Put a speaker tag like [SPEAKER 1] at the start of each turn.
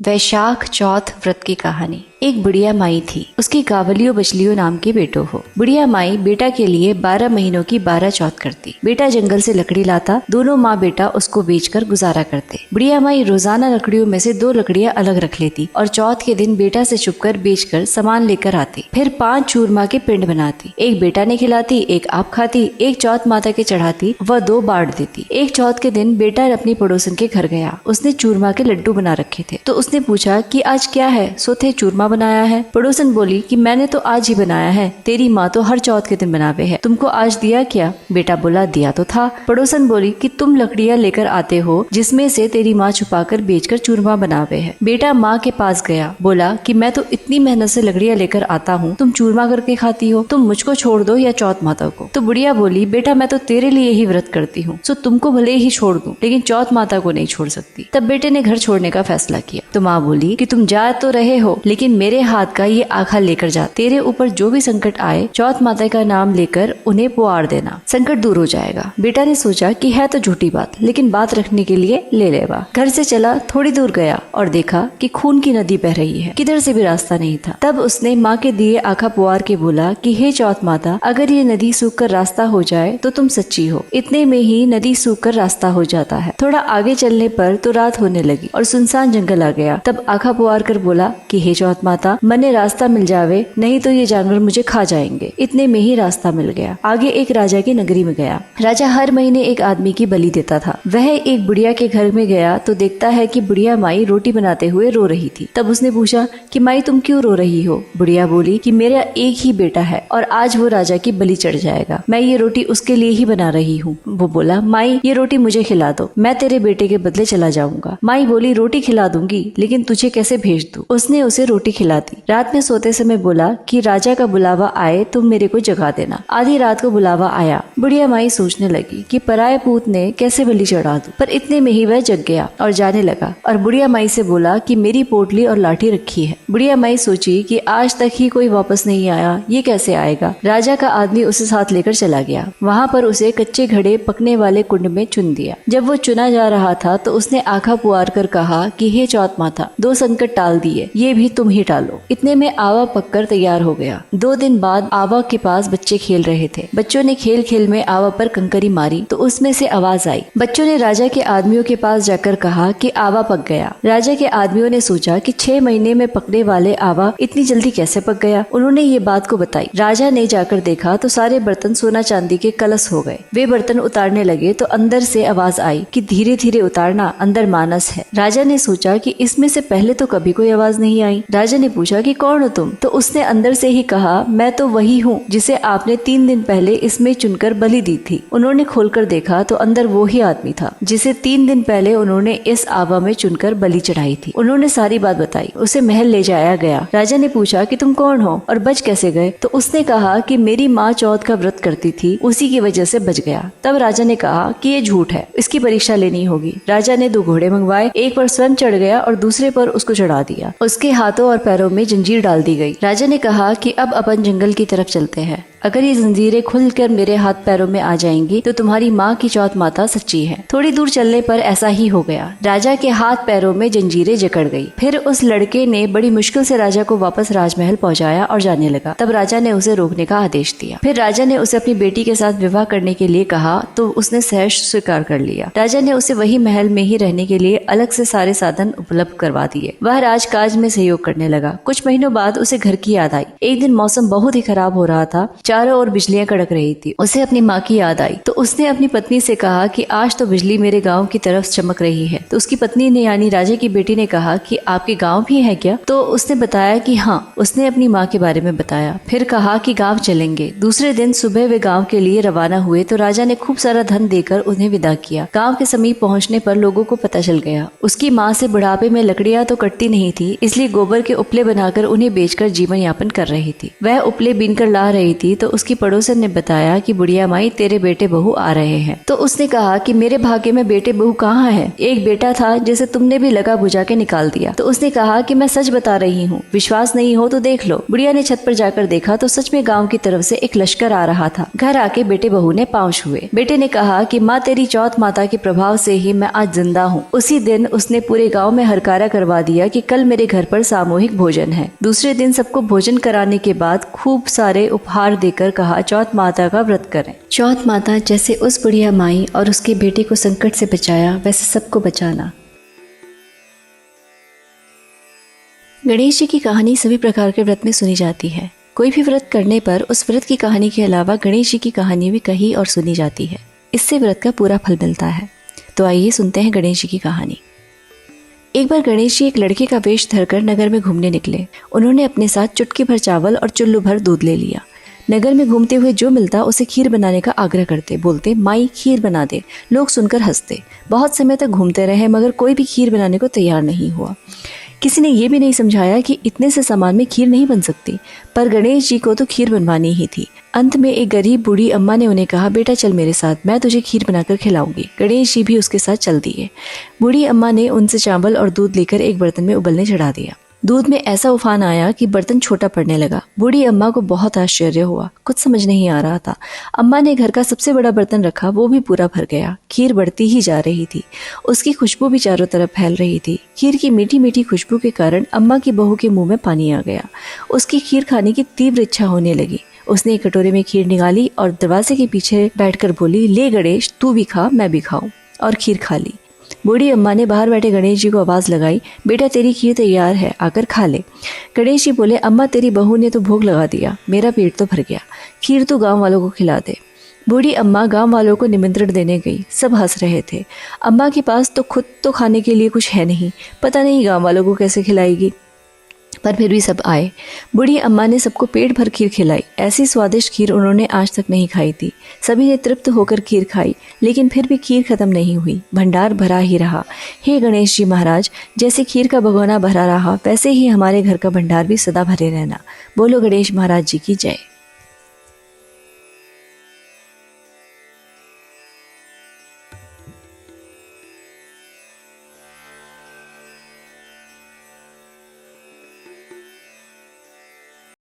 [SPEAKER 1] वैशाख चौथ व्रत की कहानी। एक बुढ़िया माई थी, उसकी कावलियो बचलियो नाम के बेटो हो। बुढ़िया माई बेटा के लिए 12 महीनों की 12 चौथ करती। बेटा जंगल से लकड़ी लाता, दोनों माँ बेटा उसको बेचकर गुजारा करते। बुढ़िया माई रोजाना लकड़ियों में से 2 लकड़ियां अलग रख लेती और चौथ के दिन बेटा से छुपकर बेचकर सामान लेकर आती। फिर 5 चूरमा के पिंड बनाती, एक बेटा ने खिलाती, एक आप खाती, एक चौथ माता के चढ़ाती व 2 बांट देती। एक चौथ के दिन बेटा अपनी पड़ोसन के घर गया। उसने चूरमा के लड्डू बना रखे थे तो उसने पूछा कि आज क्या है? सोथे चूरमा बनाया है। पड़ोसन बोली कि मैंने तो आज ही बनाया है, तेरी माँ तो हर चौथ के दिन बनावे है, तुमको आज दिया क्या? बेटा बोला दिया तो था। पड़ोसन बोली कि तुम लकड़ियाँ लेकर आते हो जिसमें से तेरी माँ छुपाकर बेचकर चूरमा बनावे है। बेटा माँ के पास गया, बोला कि मैं तो इतनी मेहनत से लकड़ियाँ लेकर आता हूँ, तुम चूरमा करके खाती हो, तुम मुझको छोड़ दो या चौथ माता को। तो बुढ़िया बोली बेटा मैं तो तेरे लिए ही व्रत करती हूँ, सो तुमको भले ही छोड़ दूं, लेकिन चौथ माता को नहीं छोड़ सकती। तब बेटे ने घर छोड़ने का फैसला किया। तो माँ बोली कि तुम जा तो रहे हो, लेकिन मेरे हाथ का ये आखा लेकर जा। तेरे ऊपर जो भी संकट आए चौथ माता का नाम लेकर उन्हें पुआर देना, संकट दूर हो जाएगा। बेटा ने सोचा कि है तो झूठी बात, लेकिन बात रखने के लिए ले लेवा। घर से चला, थोड़ी दूर गया और देखा कि खून की नदी बह रही है, किधर से भी रास्ता नहीं था। तब उसने माँ के दिए आखा पुआर के बोला कि हे चौथ माता, अगर ये नदी सूख कर रास्ता हो जाए तो तुम सच्ची हो। इतने में ही नदी सूख कर रास्ता हो जाता है। थोड़ा आगे चलने पर तो रात होने लगी और सुनसान जंगल आ गया। तब आखा पुआर कर बोला कि हे चौथ माता, मने रास्ता मिल जावे, नहीं तो ये जानवर मुझे खा जाएंगे। इतने में ही रास्ता मिल गया। आगे एक राजा की नगरी में गया। राजा हर महीने एक आदमी की बलि देता था। वह एक बुढ़िया के घर में गया तो देखता है कि बुढ़िया माई रोटी बनाते हुए रो रही थी। तब उसने पूछा कि माई तुम क्यों रो रही हो? बुढ़िया बोली कि मेरा एक ही बेटा है और आज वो राजा की बलि चढ़ जाएगा, मैं ये रोटी उसके लिए ही बना रही हूँ। वो बोला माई ये रोटी मुझे खिला दो, मैं तेरे बेटे के बदले चला जाऊंगा। माई बोली रोटी खिला दूंगी, लेकिन तुझे कैसे भेज दूं? उसने उसे रोटी खिला दी। रात में सोते समय बोला कि राजा का बुलावा आए तुम मेरे को जगा देना। आधी रात को बुलावा आया। बुढ़िया माई सोचने लगी कि पराये पूत ने कैसे बलि चढ़ा दूं, पर इतने में ही वह जग गया और जाने लगा और बुढ़िया माई से बोला कि मेरी पोटली और लाठी रखी है। बुढ़िया माई सोची कि आज तक ही कोई वापस नहीं आया, ये कैसे आएगा? राजा का आदमी उसे साथ लेकर चला गया। वहाँ पर उसे कच्चे घड़े पकने वाले कुंड में चुन दिया। जब वो चुना जा रहा था तो उसने आखा पुआर कर कहा कि हे चौथ माता, 2 संकट टाल दिए, ये भी तुम ही टालो। इतने में आवा पककर तैयार हो गया। 2 दिन बाद आवा के पास बच्चे खेल रहे थे। बच्चों ने खेल खेल में आवा पर कंकरी मारी तो उसमें से आवाज आई। बच्चों ने राजा के आदमियों के पास जाकर कहा कि आवा पक गया। राजा के आदमियों ने सोचा कि 6 महीने में पकने वाले आवा इतनी जल्दी कैसे पक गया। उन्होंने ये बात को बताई। राजा ने जाकर देखा तो सारे बर्तन सोना चांदी के कलश हो गए। वे बर्तन उतारने लगे तो अंदर से आवाज आई कि धीरे धीरे उतारना, अंदर मानस है। राजा ने सोचा कि इसमें से पहले तो कभी कोई आवाज नहीं आई। राजा ने पूछा कि कौन हो तुम? तो उसने अंदर से ही कहा मैं तो वही हूँ जिसे आपने 3 दिन पहले इसमें चुनकर बलि दी थी। उन्होंने खोलकर देखा तो अंदर वो ही आदमी था जिसे 3 दिन पहले उन्होंने इस आवा में चुनकर बलि चढ़ाई थी। उन्होंने सारी बात बताई। उसे महल ले जाया गया। राजा ने पूछा कि तुम कौन हो और बच कैसे गए? तो उसने कहा कि मेरी माँ चौथ का व्रत करती थी, उसी की वजह से बच गया। तब राजा ने कहा कि ये झूठ है, इसकी परीक्षा लेनी होगी। राजा ने 2 घोड़े मंगवाए, एक पर स्वयं चढ़ गया और दूसरे पर उसको चढ़ा दिया। उसके हाथों और पैरों में जंजीर डाल दी गई। राजा ने कहा कि अब अपन जंगल की तरफ चलते हैं। अगर ये जंजीरें खुलकर मेरे हाथ पैरों में आ जाएंगी तो तुम्हारी माँ की चौथ माता सच्ची है। थोड़ी दूर चलने पर ऐसा ही हो गया। राजा के हाथ पैरों में जंजीरें जकड़ गई। फिर उस लड़के ने बड़ी मुश्किल से राजा को वापस राजमहल पहुंचाया और जाने लगा। तब राजा ने उसे रोकने का आदेश दिया। फिर राजा ने उसे अपनी बेटी के साथ विवाह करने के लिए कहा तो उसने सहर्ष स्वीकार कर लिया। राजा ने उसे वही महल में ही रहने के लिए अलग से सारे साधन उपलब्ध करवा दिए। वह राजकाज में सहयोग करने लगा। कुछ महीनों बाद उसे घर की याद आई। एक दिन मौसम बहुत ही खराब हो रहा था, चारों ओर बिजलियां कड़क रही थी। उसे अपनी माँ की याद आई तो उसने अपनी पत्नी से कहा कि आज तो बिजली मेरे गांव की तरफ चमक रही है। तो उसकी पत्नी ने यानी राजा की बेटी ने कहा कि आपके गांव भी है क्या? तो उसने बताया कि हाँ। उसने अपनी माँ के बारे में बताया। फिर कहा कि गांव चलेंगे। दूसरे दिन सुबह वे गांव के लिए रवाना हुए तो राजा ने खूब सारा धन देकर उन्हें विदा किया। गाँव के समीप पहुँचने पर लोगों को पता चल गया। उसकी माँ से बुढ़ापे में लकड़ियाँ तो कटती नहीं थी, इसलिए गोबर के उपले बनाकर उन्हें बेचकर जीवन यापन कर रही थी। वह उपले बीनकर ला रही थी तो तो उसकी पड़ोसन ने बताया कि बुढ़िया माई तेरे बेटे बहू आ रहे हैं। तो उसने कहा कि मेरे भाग्य में बेटे बहू कहाँ है, एक बेटा था जिसे तुमने भी लगा बुझा के निकाल दिया। तो उसने कहा कि मैं सच बता रही हूँ, विश्वास नहीं हो तो देख लो। बुढ़िया ने छत पर जाकर देखा तो सच में गाँव की तरफ से एक लश्कर आ रहा था। घर आके बेटे बहू ने पाँव छुए। बेटे ने कहा कि माँ तेरी चौथ माता के प्रभाव से ही मैं आज जिंदा हूँ। उसी दिन उसने पूरे गांव में हरकारा करवा दिया कि कल मेरे घर पर सामूहिक भोजन है। दूसरे दिन सबको भोजन कराने के बाद खूब सारे उपहार देकर कहा चौथ माता का व्रत करें। चौथ माता जैसे उस बुढ़िया माई और उसके बेटे को संकट से बचाया, वैसे सबको बचाना। गणेश जी की कहानी सभी प्रकार के व्रत में सुनी जाती है। कोई भी व्रत करने पर उस व्रत की कहानी के अलावा गणेश जी की कहानी भी कही और सुनी जाती है। इससे व्रत का पूरा फल मिलता है। तो आइए सुनते हैं गणेश जी की कहानी। एक बार गणेश जी एक लड़के का वेश धरकर नगर में घूमने निकले। उन्होंने अपने साथ चुटकी भर चावल और चुल्लू भर दूध ले लिया। नगर में घूमते हुए जो मिलता उसे खीर बनाने का आग्रह करते, बोलते माई खीर बना दे। लोग सुनकर हंसते। बहुत समय तक घूमते रहे मगर कोई भी खीर बनाने को तैयार नहीं हुआ। किसी ने यह भी नहीं समझाया कि इतने से सामान में खीर नहीं बन सकती, पर गणेश जी को तो खीर बनवानी ही थी। अंत में एक गरीब बूढ़ी अम्मा ने उन्हें कहा, बेटा चल मेरे साथ, मैं तुझे खीर बनाकर खिलाऊंगी। गणेश जी भी उसके साथ चल दिए। बूढ़ी अम्मा ने उनसे चावल और दूध लेकर एक बर्तन में उबलने चढ़ा दिया। दूध में ऐसा उफान आया कि बर्तन छोटा पड़ने लगा। बूढ़ी अम्मा को बहुत आश्चर्य हुआ, कुछ समझ नहीं आ रहा था। अम्मा ने घर का सबसे बड़ा बर्तन रखा, वो भी पूरा भर गया। खीर बढ़ती ही जा रही थी। उसकी खुशबू भी चारों तरफ फैल रही थी। खीर की मीठी मीठी खुशबू के कारण अम्मा की बहू के मुंह में पानी आ गया। उसकी खीर खाने की तीव्र इच्छा होने लगी। उसने एक कटोरे में खीर निकाली और दरवाजे के पीछे बैठकर बोली, ले गणेश तू भी खा मैं भी खाऊं, और खीर खा ली। बूढ़ी अम्मा ने बाहर बैठे गणेश जी को आवाज लगाई, बेटा तेरी खीर तैयार है, आकर खा ले। गणेश जी बोले, अम्मा तेरी बहू ने तो भोग लगा दिया, मेरा पेट तो भर गया, खीर तो गांव वालों को खिला दे। बूढ़ी अम्मा गांव वालों को निमंत्रण देने गई। सब हंस रहे थे। अम्मा के पास तो खुद तो खाने के लिए कुछ है नहीं, पता नहीं गांव वालों को कैसे खिलाएगी, पर फिर भी सब आए। बूढ़ी अम्मा ने सबको पेट भर खीर खिलाई। ऐसी स्वादिष्ट खीर उन्होंने आज तक नहीं खाई थी। सभी ने तृप्त होकर खीर खाई, लेकिन फिर भी खीर खत्म नहीं हुई, भंडार भरा ही रहा। हे गणेश जी महाराज, जैसे खीर का भगोना भरा रहा, वैसे ही हमारे घर का भंडार भी सदा भरे रहना। बोलो गणेश महाराज जी की जय।